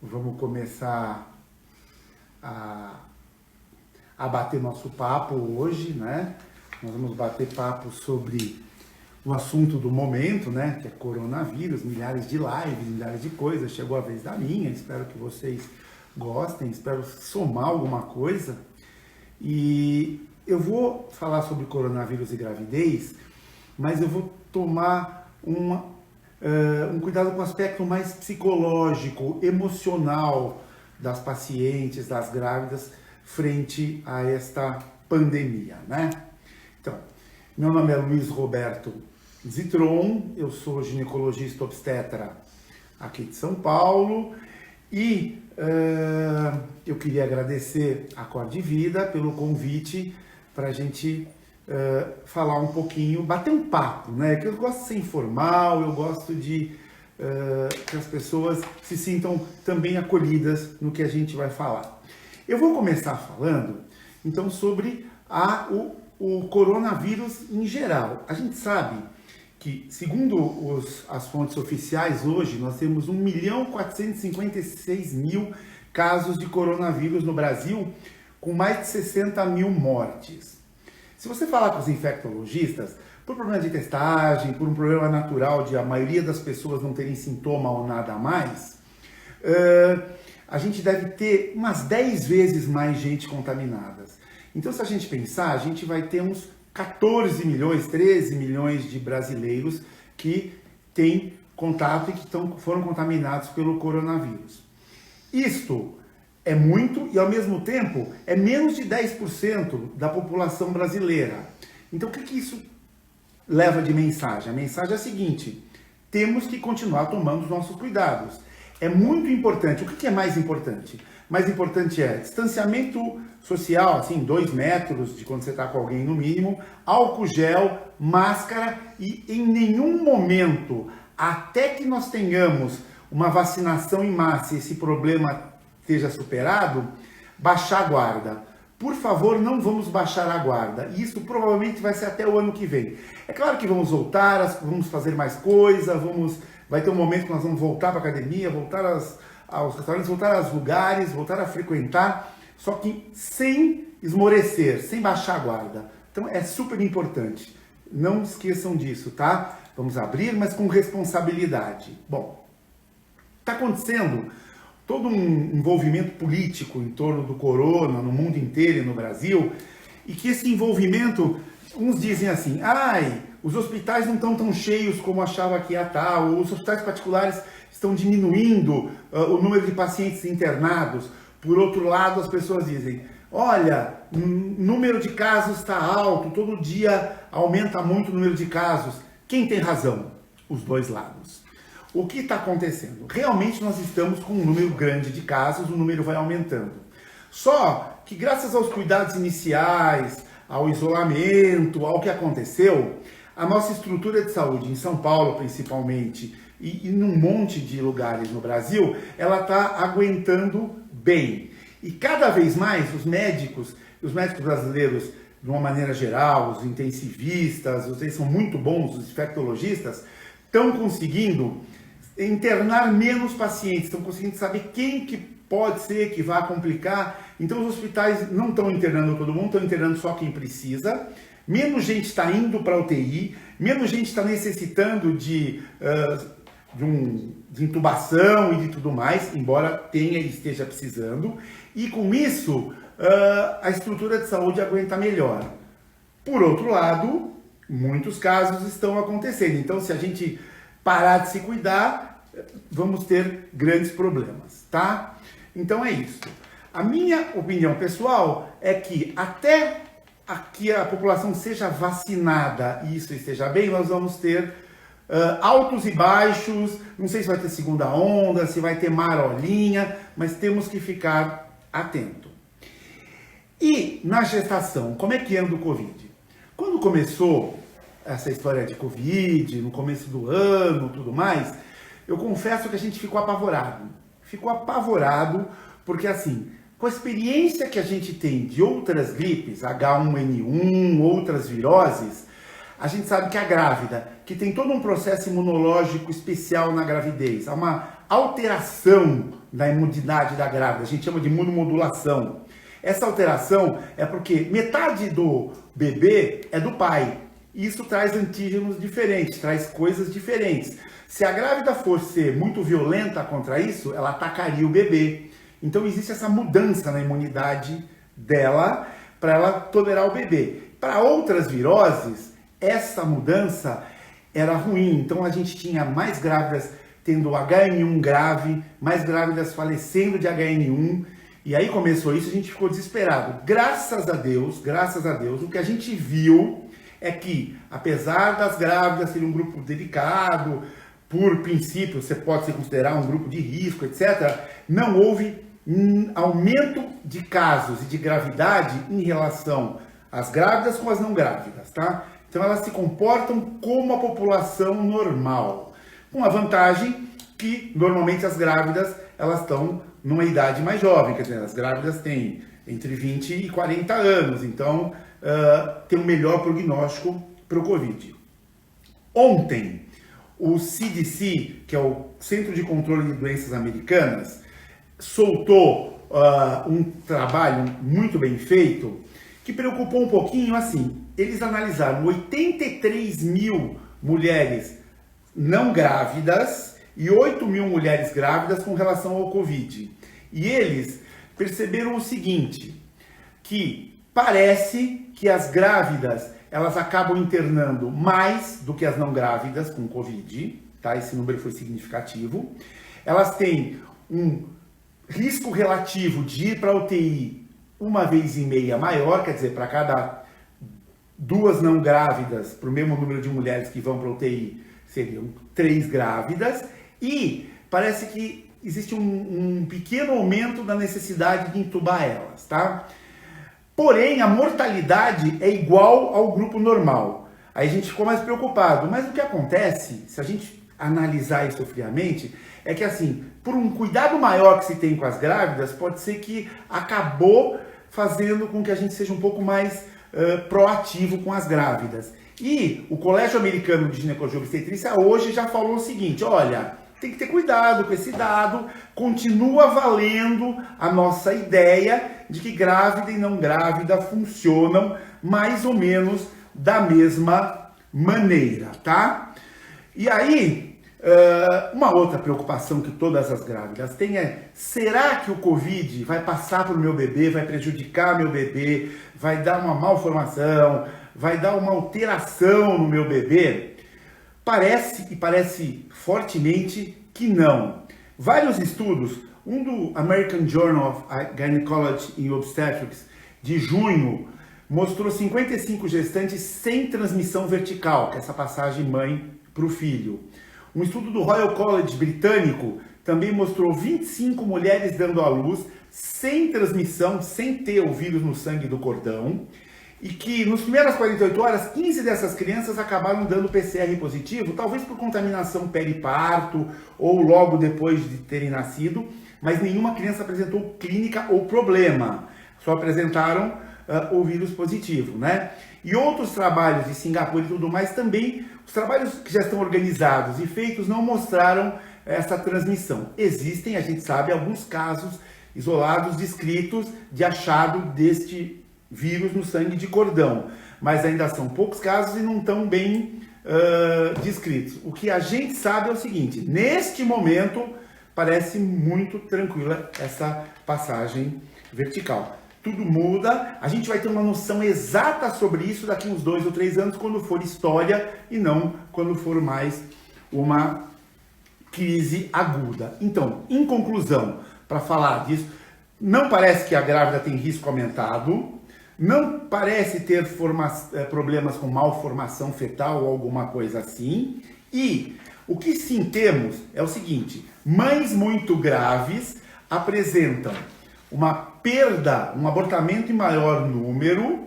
Vamos começar a bater nosso papo hoje, né? Nós vamos bater papo sobre o assunto do momento, né? Que é coronavírus, milhares de lives, milhares de coisas. Chegou a vez da minha, espero que vocês gostem, espero somar alguma coisa. E eu vou falar sobre coronavírus e gravidez, mas eu vou tomar um cuidado com o aspecto mais psicológico, emocional das pacientes, das grávidas, frente a esta pandemia, né? Então, meu nome é Luiz Roberto Zitron, eu sou ginecologista obstetra aqui de São Paulo e eu queria agradecer a Acorde Vida pelo convite para a gente falar um pouquinho, bater um papo, né? Que eu gosto de ser informal, eu gosto de que as pessoas se sintam também acolhidas no que a gente vai falar. Eu vou começar falando, então, sobre o coronavírus em geral. A gente sabe que, segundo as fontes oficiais, hoje nós temos 1.456.000 casos de coronavírus no Brasil, com mais de 60 mil mortes. Se você falar com os infectologistas, por problema de testagem, por um problema natural de a maioria das pessoas não terem sintoma ou nada a mais, a gente deve ter umas 10 vezes mais gente contaminada. Então, se a gente pensar, a gente vai ter uns 14 milhões, 13 milhões de brasileiros que têm contato e que foram contaminados pelo coronavírus. Isto é muito e, ao mesmo tempo, é menos de 10% da população brasileira. Então, o que isso leva de mensagem? A mensagem é a seguinte: temos que continuar tomando os nossos cuidados. É muito importante. O que é mais importante? Mais importante é distanciamento social, assim, 2 metros de quando você está com alguém no mínimo, álcool gel, máscara e em nenhum momento, até que nós tenhamos uma vacinação em massa e esse problema esteja superado, baixar a guarda. Por favor, não vamos baixar a guarda. Isso provavelmente vai ser até o ano que vem. É claro que vamos voltar, vamos fazer mais coisa, vai ter um momento que nós vamos voltar para a academia, voltar aos restaurantes, voltar aos lugares, voltar a frequentar, só que sem esmorecer, sem baixar a guarda. Então é super importante. Não esqueçam disso, tá? Vamos abrir, mas com responsabilidade. Bom, está acontecendo todo um envolvimento político em torno do corona no mundo inteiro e no Brasil, e que esse envolvimento, uns dizem assim, os hospitais não estão tão cheios como achava que ia estar, ou os hospitais particulares estão diminuindo o número de pacientes internados. Por outro lado, as pessoas dizem, olha, o número de casos está alto, todo dia aumenta muito o número de casos. Quem tem razão? Os dois lados. O que está acontecendo? Realmente nós estamos com um número grande de casos, o número vai aumentando. Só que graças aos cuidados iniciais, ao isolamento, ao que aconteceu, a nossa estrutura de saúde, em São Paulo principalmente, e num monte de lugares no Brasil, ela está aguentando bem. E cada vez mais os médicos brasileiros, de uma maneira geral, os intensivistas, vocês são muito bons, os infectologistas, estão conseguindo internar menos pacientes, estão conseguindo saber quem que pode ser que vá complicar. Então os hospitais não estão internando todo mundo, estão internando só quem precisa. Menos gente está indo para a UTI, menos gente está necessitando de intubação e de tudo mais, embora tenha e esteja precisando. E com isso, a estrutura de saúde aguenta melhor. Por outro lado, muitos casos estão acontecendo. Então, se a gente parar de se cuidar, vamos ter grandes problemas, tá? Então é isso. A minha opinião pessoal é que até que a população seja vacinada e isso esteja bem, nós vamos ter altos e baixos, não sei se vai ter segunda onda, se vai ter marolinha, mas temos que ficar atento. E na gestação, como é que anda o Covid? Quando começou essa história de Covid, no começo do ano, tudo mais, eu confesso que a gente ficou apavorado. Ficou apavorado porque, assim, com a experiência que a gente tem de outras gripes, H1N1, outras viroses, a gente sabe que a grávida, que tem todo um processo imunológico especial na gravidez, há uma alteração da imunidade da grávida, a gente chama de imunomodulação. Essa alteração é porque metade do bebê é do pai. Isso traz antígenos diferentes, traz coisas diferentes. Se a grávida fosse muito violenta contra isso, ela atacaria o bebê. Então existe essa mudança na imunidade dela para ela tolerar o bebê. Para outras viroses, essa mudança era ruim. Então a gente tinha mais grávidas tendo HN1 grave, mais grávidas falecendo de HN1. E aí começou isso, a gente ficou desesperado. Graças a Deus, o que a gente viu é que, apesar das grávidas serem um grupo delicado, por princípio você pode se considerar um grupo de risco, etc., não houve aumento de casos e de gravidade em relação às grávidas com as não grávidas, tá? Então elas se comportam como a população normal, com a vantagem que normalmente as grávidas elas estão numa idade mais jovem, quer dizer, as grávidas têm entre 20 e 40 anos, então tem um melhor prognóstico para o Covid. Ontem, o CDC, que é o Centro de Controle de Doenças Americanas, soltou um trabalho muito bem feito que preocupou um pouquinho, assim, eles analisaram 83 mil mulheres não grávidas e 8 mil mulheres grávidas com relação ao Covid. E eles perceberam o seguinte, que parece que as grávidas, elas acabam internando mais do que as não grávidas com Covid, tá? Esse número foi significativo. Elas têm um risco relativo de ir para a UTI 1,5 vezes maior, quer dizer, para cada 2 não grávidas, para o mesmo número de mulheres que vão para a UTI, seriam 3 grávidas, e parece que existe um pequeno aumento da necessidade de entubar elas, tá? Porém, a mortalidade é igual ao grupo normal. Aí a gente ficou mais preocupado. Mas o que acontece, se a gente analisar isso friamente, é que assim, por um cuidado maior que se tem com as grávidas, pode ser que acabou fazendo com que a gente seja um pouco mais proativo com as grávidas. E o Colégio Americano de Ginecologia e Obstetrícia hoje já falou o seguinte, olha, tem que ter cuidado com esse dado, continua valendo a nossa ideia de que grávida e não grávida funcionam mais ou menos da mesma maneira, tá? E aí, uma outra preocupação que todas as grávidas têm é, será que o Covid vai passar para o meu bebê, vai prejudicar meu bebê, vai dar uma malformação, vai dar uma alteração no meu bebê? Parece fortemente que não. Vários estudos, um do American Journal of Gynecology and Obstetrics de junho, mostrou 55 gestantes sem transmissão vertical, que é essa passagem mãe para o filho. Um estudo do Royal College britânico também mostrou 25 mulheres dando à luz sem transmissão, sem ter o vírus no sangue do cordão, e que nas primeiras 48 horas, 15 dessas crianças acabaram dando PCR positivo, talvez por contaminação periparto ou logo depois de terem nascido, mas nenhuma criança apresentou clínica ou problema, só apresentaram o vírus positivo, né? E outros trabalhos de Singapura e tudo mais também, os trabalhos que já estão organizados e feitos não mostraram essa transmissão. Existem, a gente sabe, alguns casos isolados descritos de achado deste vírus no sangue de cordão, mas ainda são poucos casos e não estão bem descritos. O que a gente sabe é o seguinte, neste momento parece muito tranquila essa passagem vertical. Tudo muda, a gente vai ter uma noção exata sobre isso daqui uns 2 ou 3 anos, quando for história e não quando for mais uma crise aguda. Então, em conclusão, para falar disso, não parece que a grávida tem risco aumentado, não parece ter problemas com malformação fetal ou alguma coisa assim, e o que sim temos é o seguinte, mães muito graves apresentam uma perda, um abortamento em maior número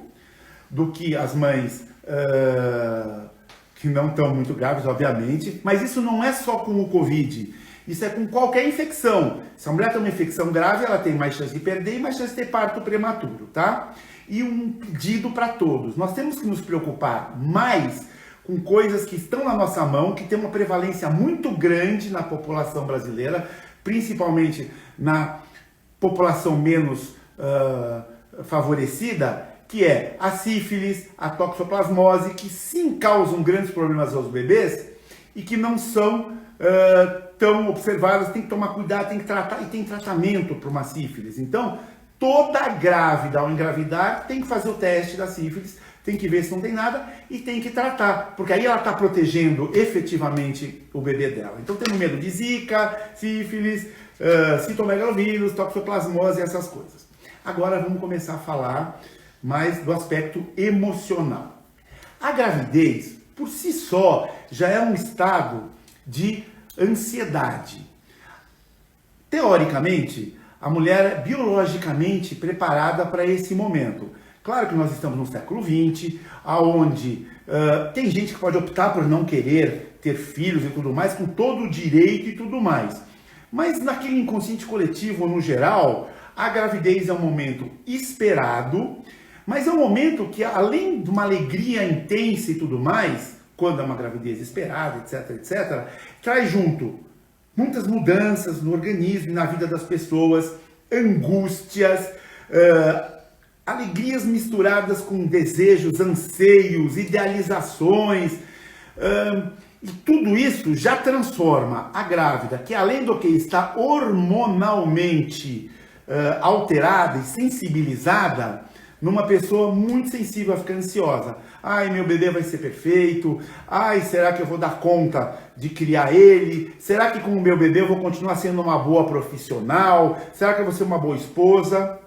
do que as mães que não estão muito graves, obviamente, mas isso não é só com o Covid, isso é com qualquer infecção. Se a mulher tem uma infecção grave, ela tem mais chance de perder e mais chance de ter parto prematuro, tá? E um pedido para todos, nós temos que nos preocupar mais com coisas que estão na nossa mão, que tem uma prevalência muito grande na população brasileira, principalmente na população menos favorecida, que é a sífilis, a toxoplasmose, que sim causam grandes problemas aos bebês e que não são tão observadas. Tem que tomar cuidado, tem que tratar, e tem tratamento para uma sífilis. Então, toda grávida ao engravidar tem que fazer o teste da sífilis, tem que ver se não tem nada e tem que tratar, porque aí ela está protegendo efetivamente o bebê dela. Então, tendo medo de zika, sífilis, citomegalovírus, toxoplasmose, essas coisas. Agora vamos começar a falar mais do aspecto emocional. A gravidez, por si só, já é um estado de ansiedade. Teoricamente, a mulher é biologicamente preparada para esse momento. Claro que nós estamos no século XX, onde tem gente que pode optar por não querer ter filhos e tudo mais, com todo o direito e tudo mais. Mas naquele inconsciente coletivo, no geral, a gravidez é um momento esperado, mas é um momento que, além de uma alegria intensa e tudo mais, quando é uma gravidez esperada, etc, etc, traz junto muitas mudanças no organismo e na vida das pessoas, angústias, alegrias misturadas com desejos, anseios, idealizações, e tudo isso já transforma a grávida, que além do que está hormonalmente alterada e sensibilizada, numa pessoa muito sensível a ficar ansiosa. Ai, meu bebê vai ser perfeito. Ai, será que eu vou dar conta de criar ele? Será que com o meu bebê eu vou continuar sendo uma boa profissional? Será que eu vou ser uma boa esposa?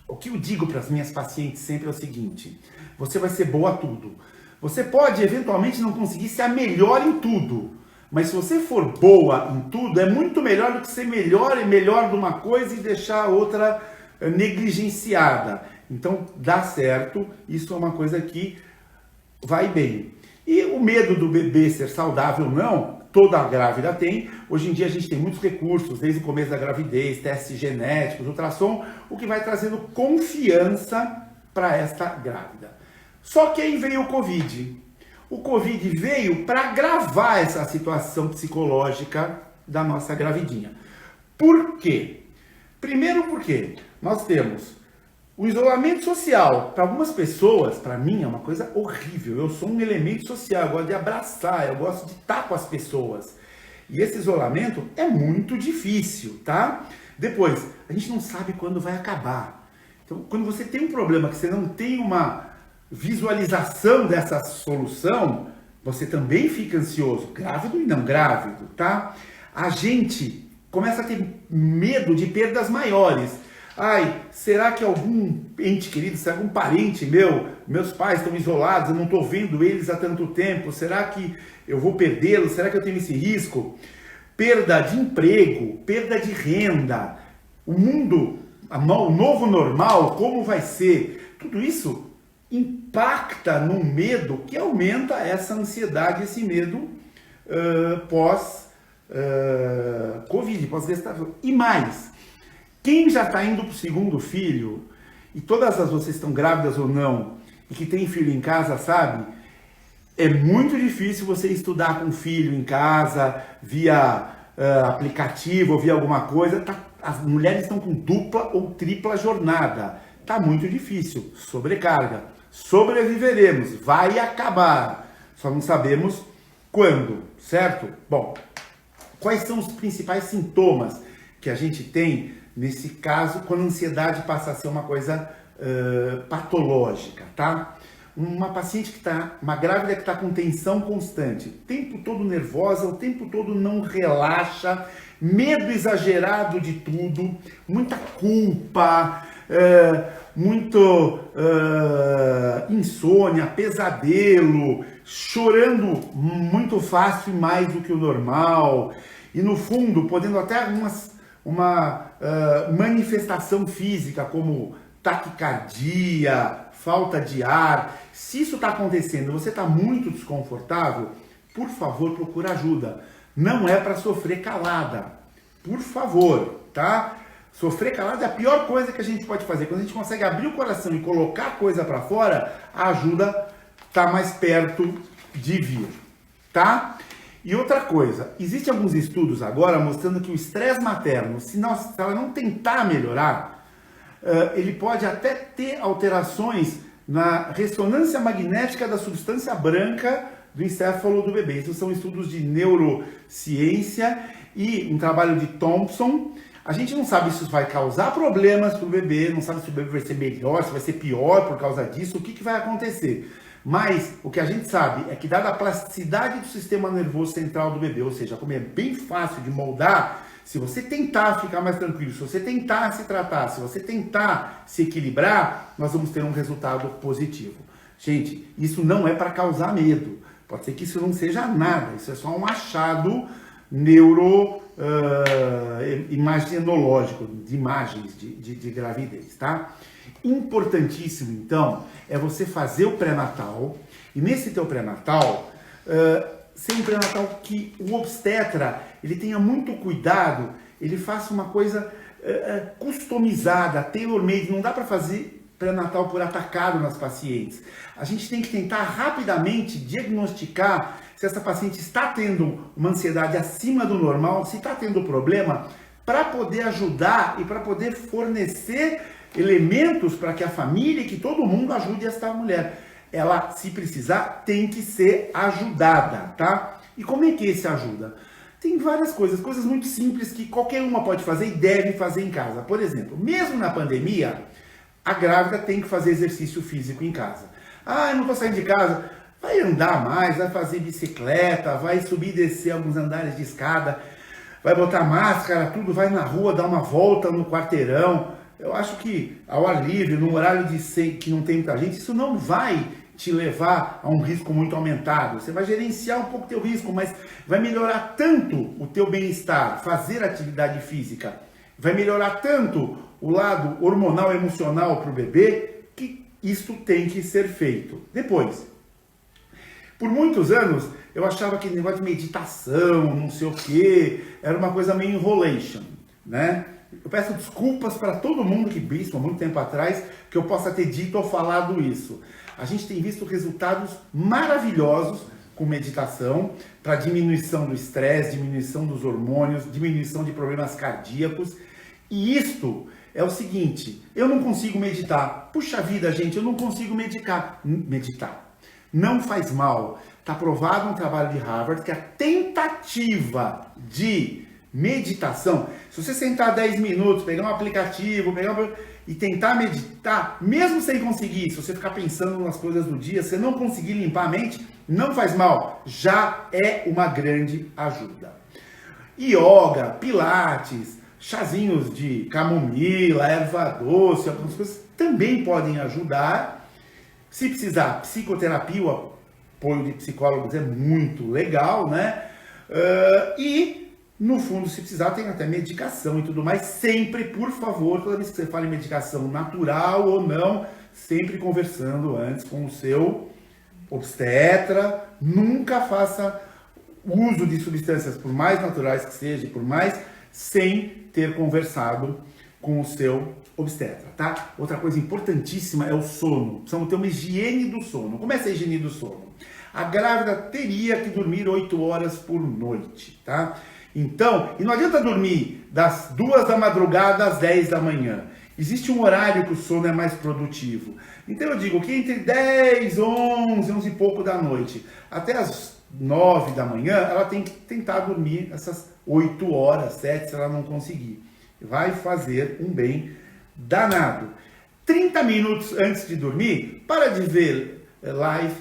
O que eu digo para as minhas pacientes sempre é o seguinte: você vai ser boa a tudo. Você pode eventualmente não conseguir ser a melhor em tudo, mas se você for boa em tudo, é muito melhor do que ser melhor e melhor de uma coisa e deixar a outra negligenciada. Então, dá certo, isso é uma coisa que vai bem. E o medo do bebê ser saudável, não, toda grávida tem. Hoje em dia a gente tem muitos recursos, desde o começo da gravidez, testes genéticos, ultrassom, o que vai trazendo confiança para esta grávida. Só que aí veio o Covid. O Covid veio para agravar essa situação psicológica da nossa gravidinha. Por quê? Primeiro porque nós temos o isolamento social. Para algumas pessoas, para mim, é uma coisa horrível. Eu sou um elemento social, eu gosto de abraçar, eu gosto de estar com as pessoas. E esse isolamento é muito difícil, tá? Depois, a gente não sabe quando vai acabar. Então, quando você tem um problema que você não tem uma visualização dessa solução, você também fica ansioso, grávido e não grávido, tá? A gente começa a ter medo de perdas maiores. Ai, será que algum ente querido, será algum parente meu, meus pais estão isolados, eu não estou vendo eles há tanto tempo, será que eu vou perdê-los? Será que eu tenho esse risco? Perda de emprego, perda de renda, o mundo, o novo normal, como vai ser? Tudo isso impacta num medo que aumenta essa ansiedade, esse medo pós-Covid, pós-gestação. E mais, quem já está indo para o segundo filho, e todas as vocês estão grávidas ou não, e que tem filho em casa, sabe? É muito difícil você estudar com filho em casa, via aplicativo ou via alguma coisa. As mulheres estão com dupla ou tripla jornada. Está muito difícil. Sobrecarga. Sobreviveremos. Vai acabar. Só não sabemos quando, certo? Bom, quais são os principais sintomas que a gente tem nesse caso, quando a ansiedade passa a ser uma coisa patológica, tá? Uma paciente uma grávida que está com tensão constante, o tempo todo nervosa, o tempo todo não relaxa, medo exagerado de tudo, muita culpa, insônia, pesadelo, chorando muito fácil e mais do que o normal, e no fundo podendo até uma manifestação física como taquicardia, falta de ar. Se isso está acontecendo, você está muito desconfortável, por favor, procura ajuda. Não é para sofrer calada, por favor, tá? Sofrer calada é a pior coisa que a gente pode fazer. Quando a gente consegue abrir o coração e colocar a coisa para fora, a ajuda está mais perto de vir, tá? E outra coisa, existem alguns estudos agora mostrando que o estresse materno, se ela não tentar melhorar, ele pode até ter alterações na ressonância magnética da substância branca do encéfalo do bebê. Isso são estudos de neurociência e um trabalho de Thompson. A gente não sabe se isso vai causar problemas para o bebê, não sabe se o bebê vai ser melhor, se vai ser pior por causa disso, o que vai acontecer. Mas o que a gente sabe é que, dada a plasticidade do sistema nervoso central do bebê, ou seja, como é bem fácil de moldar, se você tentar ficar mais tranquilo, se você tentar se tratar, se você tentar se equilibrar, nós vamos ter um resultado positivo. Gente, isso não é para causar medo. Pode ser que isso não seja nada, isso é só um achado imaginológico, de imagens de gravidez, tá? Importantíssimo, então, é você fazer o pré-natal, e nesse teu pré-natal, ser um pré-natal que o obstetra, ele tenha muito cuidado, ele faça uma coisa customizada, tailor-made. Não dá para fazer pré-natal por atacado nas pacientes. A gente tem que tentar rapidamente diagnosticar se essa paciente está tendo uma ansiedade acima do normal, se está tendo problema, para poder ajudar e para poder fornecer elementos para que a família e que todo mundo ajude essa mulher. Ela, se precisar, tem que ser ajudada, tá? E como é que se ajuda? Tem várias coisas muito simples que qualquer uma pode fazer e deve fazer em casa. Por exemplo, mesmo na pandemia, a grávida tem que fazer exercício físico em casa. Ah, eu não estou saindo de casa. Vai andar mais, vai fazer bicicleta, vai subir e descer alguns andares de escada, vai botar máscara, tudo, vai na rua, dar uma volta no quarteirão. Eu acho que ao ar livre, num horário que não tem muita gente, isso não vai te levar a um risco muito aumentado. Você vai gerenciar um pouco o teu risco, mas vai melhorar tanto o teu bem-estar, fazer atividade física, vai melhorar tanto o lado hormonal e emocional para o bebê, que isso tem que ser feito. Depois, por muitos anos, eu achava que negócio de meditação, não sei o quê, era uma coisa meio enrolation, né? Eu peço desculpas para todo mundo que visto há muito tempo atrás que eu possa ter dito ou falado isso. A gente tem visto resultados maravilhosos com meditação para diminuição do estresse, diminuição dos hormônios, diminuição de problemas cardíacos. E isto é o seguinte, eu não consigo meditar. Puxa vida, gente, eu não consigo meditar. Não faz mal. Está provado um trabalho de Harvard que a tentativa de meditação, se você sentar 10 minutos, pegar um aplicativo, e tentar meditar, mesmo sem conseguir, se você ficar pensando nas coisas do dia, se não conseguir limpar a mente, não faz mal, já é uma grande ajuda. Yoga, pilates, chazinhos de camomila, erva doce, algumas coisas também podem ajudar. Se precisar, psicoterapia, o apoio de psicólogos é muito legal, né? No fundo, se precisar, tem até medicação e tudo mais. Sempre, por favor, toda vez que você fala em medicação natural ou não, sempre conversando antes com o seu obstetra. Nunca faça uso de substâncias, por mais naturais que seja, por mais, sem ter conversado com o seu obstetra, tá? Outra coisa importantíssima é o sono. Precisamos ter uma higiene do sono. Como é essa higiene do sono? A grávida teria que dormir 8 horas por noite, tá? Então, e não adianta dormir das 2 da madrugada às 10 da manhã. Existe um horário que o sono é mais produtivo. Então eu digo que entre 10, 11 e pouco da noite, até as 9 da manhã, ela tem que tentar dormir essas 8 horas, 7 se ela não conseguir. Vai fazer um bem danado. 30 minutos antes de dormir, para de ver live,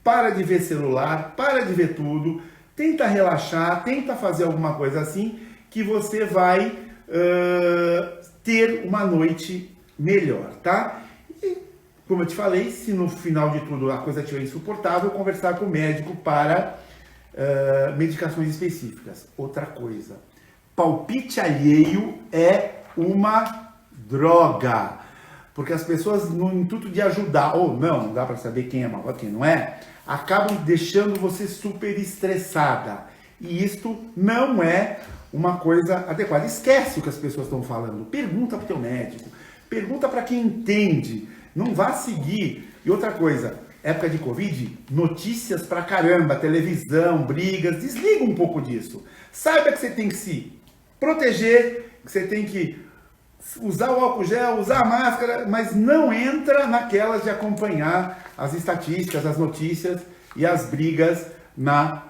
para de ver celular, para de ver tudo. Tenta relaxar, tenta fazer alguma coisa assim, que você vai ter uma noite melhor, tá? E, como eu te falei, se no final de tudo a coisa estiver insuportável, conversar com o médico para medicações específicas. Outra coisa, palpite alheio é uma droga, porque as pessoas, no intuito de ajudar, ou não dá para saber quem é malvado, quem não é, acabam deixando você super estressada. E isto não é uma coisa adequada. Esquece o que as pessoas estão falando. Pergunta para o teu médico. Pergunta para quem entende. Não vá seguir. E outra coisa, Época de Covid, notícias pra caramba, televisão, brigas, desliga um pouco disso. Saiba que você tem que se proteger, que você tem que usar o álcool gel, usar a máscara, mas não entra naquelas de acompanhar as estatísticas, as notícias e as brigas na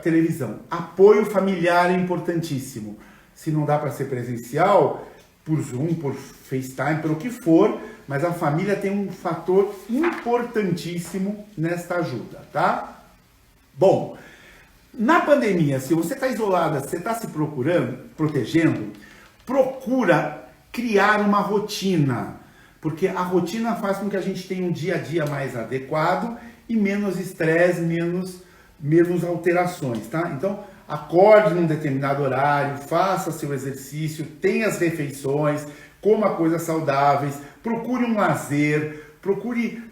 televisão. Apoio familiar é importantíssimo. Se não dá para ser presencial, por Zoom, por FaceTime, pelo que for, mas a família tem um fator importantíssimo nesta ajuda, tá? Bom, na pandemia, se você está isolada, se você está se protegendo, procura criar uma rotina, porque a rotina faz com que a gente tenha um dia a dia mais adequado e menos estresse, menos alterações, tá? Então, acorde num determinado horário, faça seu exercício, tenha as refeições, coma coisas saudáveis, procure um lazer, procure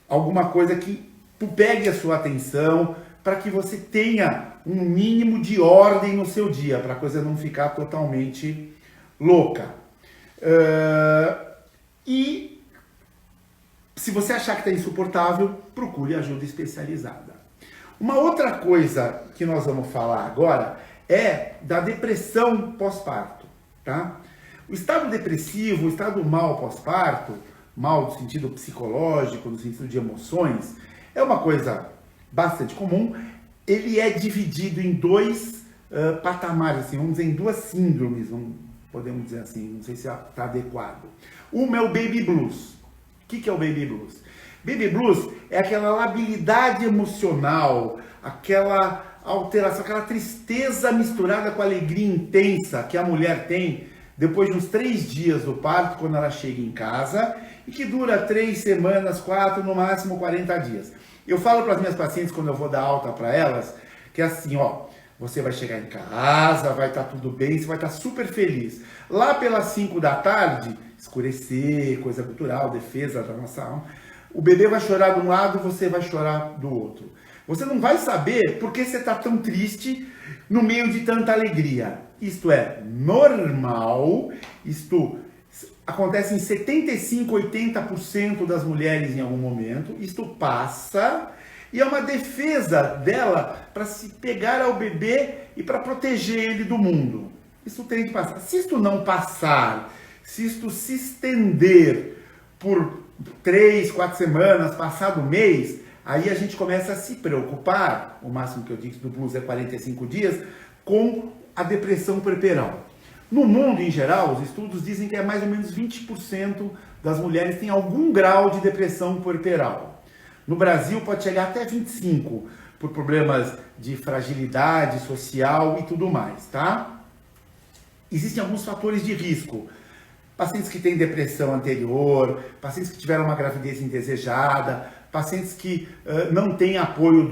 alguma coisa que pegue a sua atenção, para que você tenha um mínimo de ordem no seu dia, para a coisa não ficar totalmente louca. E se você achar que está insuportável, procure ajuda especializada. Uma outra coisa que nós vamos falar agora é da depressão pós-parto, tá? O estado depressivo, o estado mal pós-parto, mal no sentido psicológico, no sentido de emoções, é uma coisa bastante comum. Ele é dividido em dois patamares, assim, vamos dizer, em duas síndromes, podemos dizer assim, não sei se está adequado. Uma é o baby blues. O que é o baby blues? Baby blues é aquela labilidade emocional, aquela alteração, aquela tristeza misturada com alegria intensa que a mulher tem depois de uns 3 dias do parto, quando ela chega em casa, e que dura 3 semanas, 4, no máximo 40 dias. Eu falo para as minhas pacientes, quando eu vou dar alta para elas, que é assim, ó, você vai chegar em casa, vai estar tudo bem, você vai estar super feliz. Lá pelas 5 da tarde, escurecer, coisa cultural, defesa da nossa alma, o bebê vai chorar de um lado, você vai chorar do outro. Você não vai saber por que você está tão triste no meio de tanta alegria. Isto é normal, isto acontece em 75, 80% das mulheres em algum momento, isto passa e é uma defesa dela para se pegar ao bebê e para proteger ele do mundo. Isso tem que passar. Se isto não passar, se isto se estender por 3, 4 semanas, passado o mês, aí a gente começa a se preocupar, o máximo que eu digo do blues é 45 dias, com a depressão puerperal. No mundo, em geral, os estudos dizem que é mais ou menos 20% das mulheres têm algum grau de depressão puerperal. No Brasil pode chegar até 25%, por problemas de fragilidade social e tudo mais, tá? Existem alguns fatores de risco. Pacientes que têm depressão anterior, pacientes que tiveram uma gravidez indesejada, pacientes que não têm apoio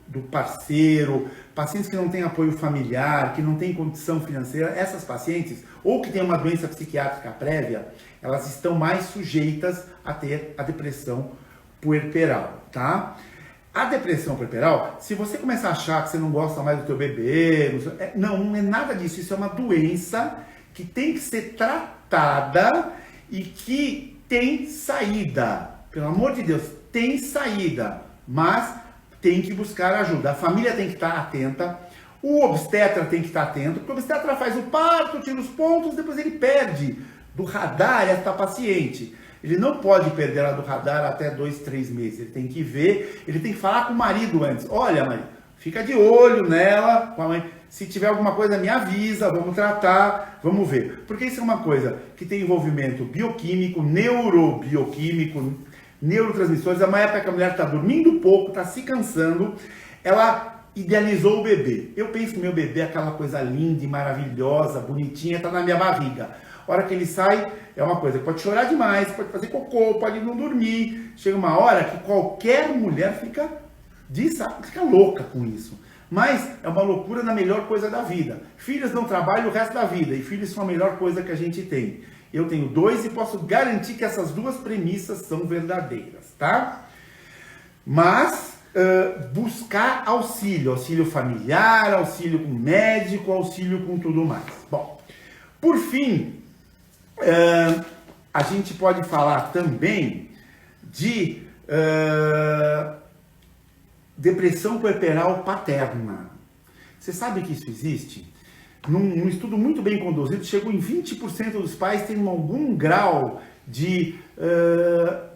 do parceiro, pacientes que não têm apoio familiar, que não têm condição financeira, essas pacientes, ou que têm uma doença psiquiátrica prévia, elas estão mais sujeitas a ter a depressão puerperal, tá? A depressão puerperal, se você começar a achar que você não gosta mais do teu bebê, não é nada disso, isso é uma doença que tem que ser tratada e que tem saída. Pelo amor de Deus, tem saída, mas tem que buscar ajuda. A família tem que estar atenta, o obstetra tem que estar atento, porque o obstetra faz o parto, tira os pontos, depois ele perde do radar esta paciente. Ele não pode perder ela do radar até 2, 3 meses. Ele tem que ver, ele tem que falar com o marido antes. Olha, marido, fica de olho nela, com a mãe. Se tiver alguma coisa, me avisa, vamos tratar, vamos ver. Porque isso é uma coisa que tem envolvimento bioquímico, neurobioquímico, neurotransmissores. É uma época que a mulher está dormindo pouco, está se cansando, ela idealizou o bebê. Eu penso no meu bebê, aquela coisa linda e maravilhosa, bonitinha, está na minha barriga. A hora que ele sai, é uma coisa, pode chorar demais, pode fazer cocô, pode não dormir. Chega uma hora que qualquer mulher fica louca com isso. Mas é uma loucura na melhor coisa da vida. Filhos não trabalham o resto da vida, e filhos são a melhor coisa que a gente tem. Eu tenho 2 e posso garantir que essas 2 premissas são verdadeiras, tá? Mas buscar auxílio familiar, auxílio com médico, auxílio com tudo mais. Bom, por fim, a gente pode falar também de depressão puerperal paterna. Você sabe que isso existe? Num estudo muito bem conduzido, chegou em 20% dos pais têm algum grau de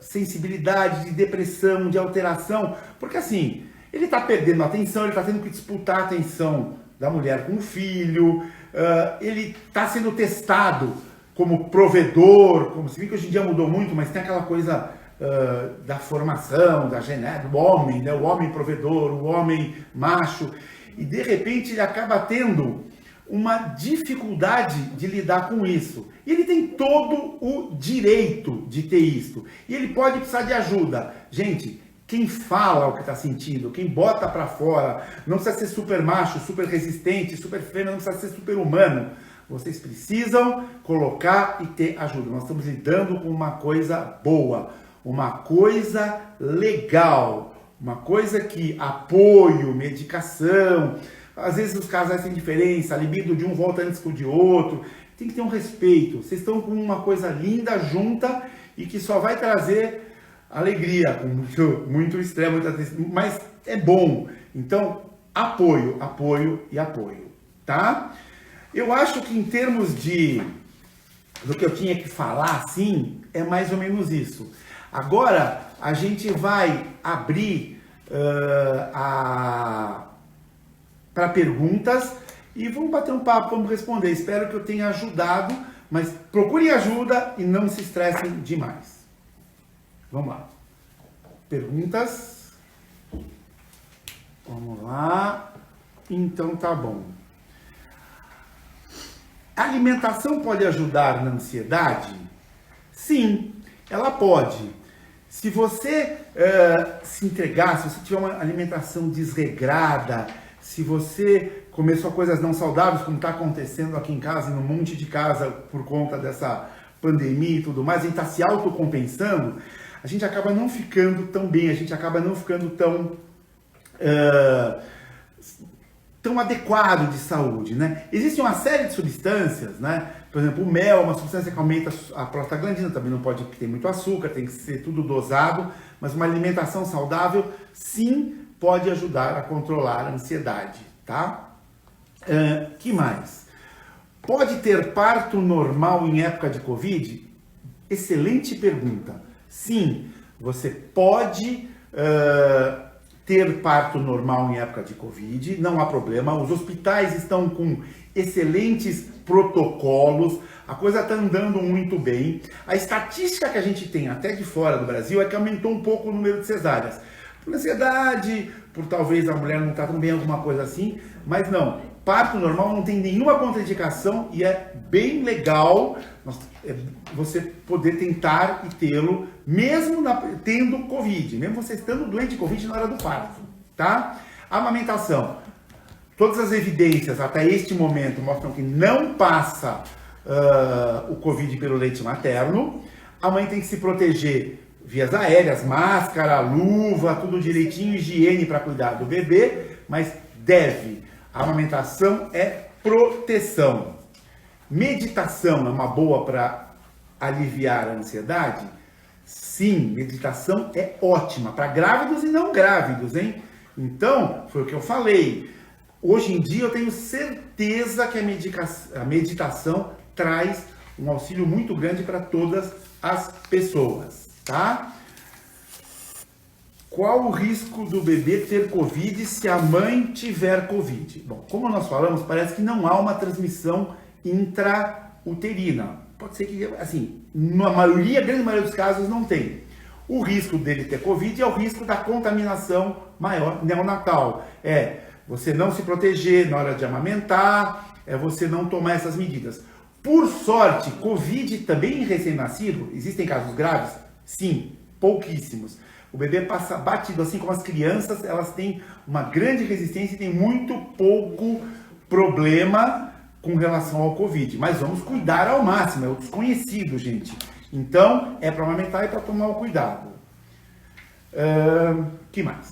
sensibilidade, de depressão, de alteração, porque assim, ele está perdendo a atenção, ele está tendo que disputar a atenção da mulher com o filho, ele está sendo testado como provedor, como se vê que hoje em dia mudou muito, mas tem aquela coisa da formação, da genética, do homem, né? O homem provedor, o homem macho, e de repente ele acaba tendo uma dificuldade de lidar com isso. E ele tem todo o direito de ter isso. E ele pode precisar de ajuda. Gente, quem fala o que está sentindo, quem bota para fora, não precisa ser super macho, super resistente, super fêmea, não precisa ser super humano. Vocês precisam colocar e ter ajuda. Nós estamos lidando com uma coisa boa, uma coisa legal, uma coisa que apoio, medicação, às vezes os casais têm diferença, a libido de um volta antes que o de outro, tem que ter um respeito. Vocês estão com uma coisa linda junta e que só vai trazer alegria, com muito estresse, mas é bom. Então, apoio, apoio e apoio, tá? Eu acho que em termos do que eu tinha que falar, assim, é mais ou menos isso. Agora, a gente vai abrir para perguntas e vamos bater um papo, vamos responder. Espero que eu tenha ajudado, mas procurem ajuda e não se estressem demais. Vamos lá. Perguntas? Vamos lá. Então tá bom. A alimentação pode ajudar na ansiedade? Sim, ela pode. Se você se entregar, se você tiver uma alimentação desregrada, se você começou coisas não saudáveis, como está acontecendo aqui em casa, num monte de casa por conta dessa pandemia e tudo mais, a gente está se autocompensando, a gente acaba não ficando tão bem, a gente acaba não ficando tão adequado de saúde, né? Existe uma série de substâncias, né? Por exemplo, o mel é uma substância que aumenta a prostaglandina, também não pode ter muito açúcar, tem que ser tudo dosado, mas uma alimentação saudável, sim, pode ajudar a controlar a ansiedade, tá? Que mais? Pode ter parto normal em época de Covid? Excelente pergunta. Sim, você pode ter parto normal em época de Covid, não há problema. Os hospitais estão com excelentes protocolos, a coisa está andando muito bem. A estatística que a gente tem até de fora do Brasil é que aumentou um pouco o número de cesáreas. Por ansiedade, por talvez a mulher não estar tão bem, alguma coisa assim, mas não. Parto normal não tem nenhuma contraindicação e é bem legal você poder tentar e tê-lo, mesmo tendo Covid, mesmo você estando doente de Covid na hora do parto, tá? Amamentação. Todas as evidências até este momento mostram que não passa o Covid pelo leite materno. A mãe tem que se proteger vias aéreas, máscara, luva, tudo direitinho, higiene para cuidar do bebê, mas deve. A amamentação é proteção. Meditação é uma boa para aliviar a ansiedade? Sim, meditação é ótima para grávidos e não grávidos, hein? Então, foi o que eu falei. Hoje em dia eu tenho certeza que a meditação traz um auxílio muito grande para todas as pessoas, tá? Qual o risco do bebê ter Covid se a mãe tiver Covid? Bom, como nós falamos, parece que não há uma transmissão intrauterina. Pode ser que, assim, na grande maioria dos casos não tem. O risco dele ter Covid é o risco da contaminação maior neonatal. É você não se proteger na hora de amamentar, é você não tomar essas medidas. Por sorte, Covid também em recém-nascido, existem casos graves? Sim, pouquíssimos. O bebê passa batido, assim como as crianças, elas têm uma grande resistência e tem muito pouco problema com relação ao Covid. Mas vamos cuidar ao máximo, é o desconhecido, gente. Então, é para amamentar e para tomar o cuidado. Que mais?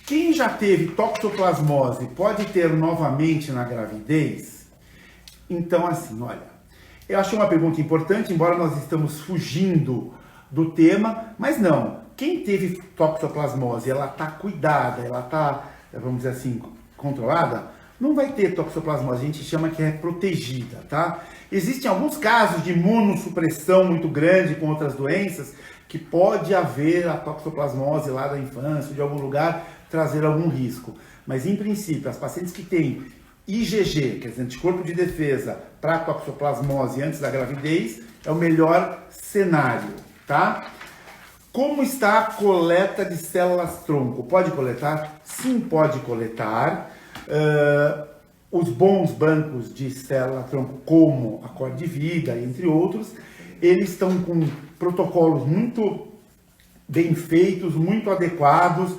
Quem já teve toxoplasmose pode ter novamente na gravidez? Então, assim, olha, Eu achei uma pergunta importante, embora nós estamos fugindo do tema, mas não. Quem teve toxoplasmose, ela está cuidada, ela está, vamos dizer assim, controlada, não vai ter toxoplasmose, a gente chama que é protegida, tá? Existem alguns casos de imunossupressão muito grande com outras doenças, que pode haver a toxoplasmose lá da infância, de algum lugar, trazer algum risco. Mas, em princípio, as pacientes que têm IgG, quer dizer, anticorpo de defesa para toxoplasmose antes da gravidez, é o melhor cenário, tá? Como está a coleta de células-tronco? Pode coletar? Sim, pode coletar. Os bons bancos de célula-tronco, como a Cor de Vida, entre outros, eles estão com protocolos muito bem feitos, muito adequados,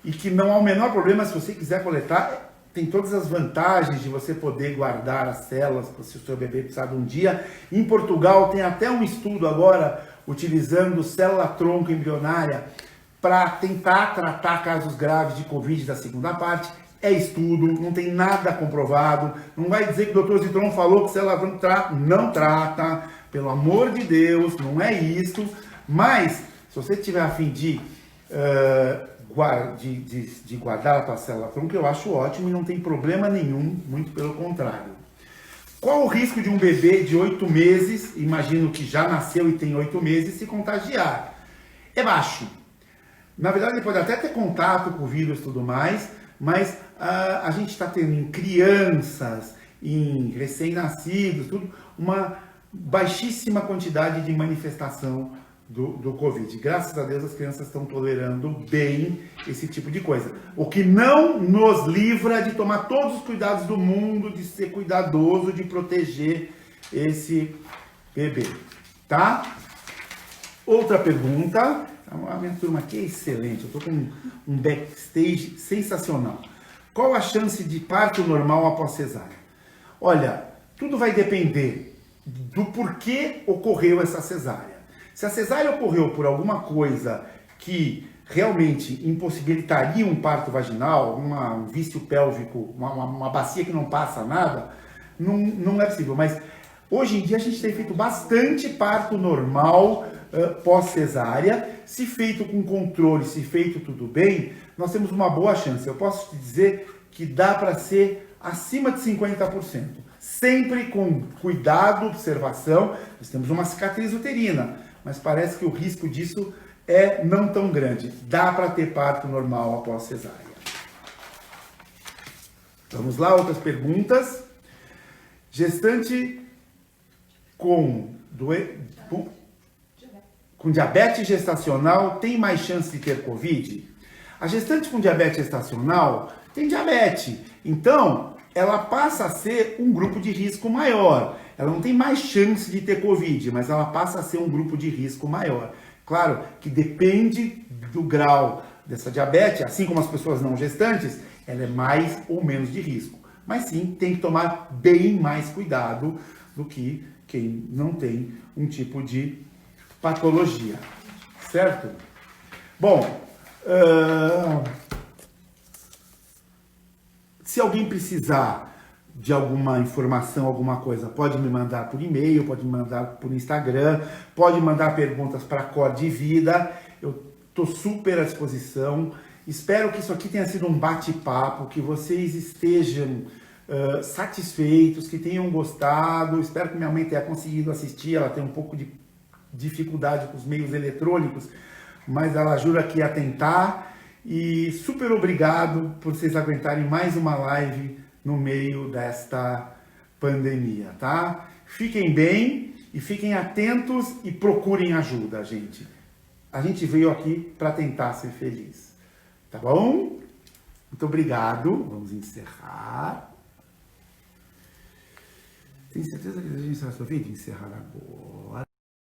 e que não há o menor problema se você quiser coletar. Tem todas as vantagens de você poder guardar as células se o seu bebê precisar de um dia. Em Portugal tem até um estudo agora utilizando célula-tronco embrionária para tentar tratar casos graves de Covid da segunda parte. É estudo, não tem nada comprovado. Não vai dizer que o Dr. Zitron falou que célula-tronco não trata. Pelo amor de Deus, não é isso. Mas, se você tiver a fim de guardar a tua célula-tronco, eu acho ótimo e não tem problema nenhum, muito pelo contrário. Qual o risco de um bebê de 8 meses, imagino que já nasceu e tem 8 meses, se contagiar? É baixo. Na verdade, ele pode até ter contato com o vírus e tudo mais, mas a gente está tendo em crianças, em recém-nascidos, tudo, uma baixíssima quantidade de manifestação do Covid. Graças a Deus as crianças estão tolerando bem esse tipo de coisa. O que não nos livra de tomar todos os cuidados do mundo, de ser cuidadoso, de proteger esse bebê. Tá? Outra pergunta. A minha turma aqui é excelente. Eu estou com um backstage sensacional. Qual a chance de parto normal após cesárea? Olha, tudo vai depender do porquê ocorreu essa cesárea. Se a cesárea ocorreu por alguma coisa que realmente impossibilitaria um parto vaginal, um vício pélvico, uma bacia que não passa nada, não é possível. Mas hoje em dia a gente tem feito bastante parto normal pós-cesárea. Se feito com controle, se feito tudo bem, nós temos uma boa chance. Eu posso te dizer que dá para ser acima de 50%. Sempre com cuidado, observação. Nós temos uma cicatriz uterina, mas parece que o risco disso é não tão grande. Dá para ter parto normal após cesárea. Vamos lá, outras perguntas. Gestante com diabetes gestacional tem mais chance de ter Covid? A gestante com diabetes gestacional tem diabetes, então ela passa a ser um grupo de risco maior. Ela não tem mais chance de ter Covid, mas ela passa a ser um grupo de risco maior. Claro que depende do grau dessa diabetes, assim como as pessoas não gestantes, ela é mais ou menos de risco. Mas sim, tem que tomar bem mais cuidado do que quem não tem um tipo de patologia, certo? Bom, se alguém precisar de alguma informação, alguma coisa, pode me mandar por e-mail, pode me mandar por Instagram, pode mandar perguntas para a Cor de Vida. Eu estou super à disposição. Espero que isso aqui tenha sido um bate-papo, que vocês estejam satisfeitos, que tenham gostado. Espero que minha mãe tenha conseguido assistir. Ela tem um pouco de dificuldade com os meios eletrônicos, mas ela jura que ia tentar. E super obrigado por vocês aguentarem mais uma live no meio desta pandemia, tá? Fiquem bem e fiquem atentos e procurem ajuda, gente. A gente veio aqui para tentar ser feliz, tá bom? Muito obrigado. Vamos encerrar. Tem certeza que a gente está só vídeo? Encerrar agora.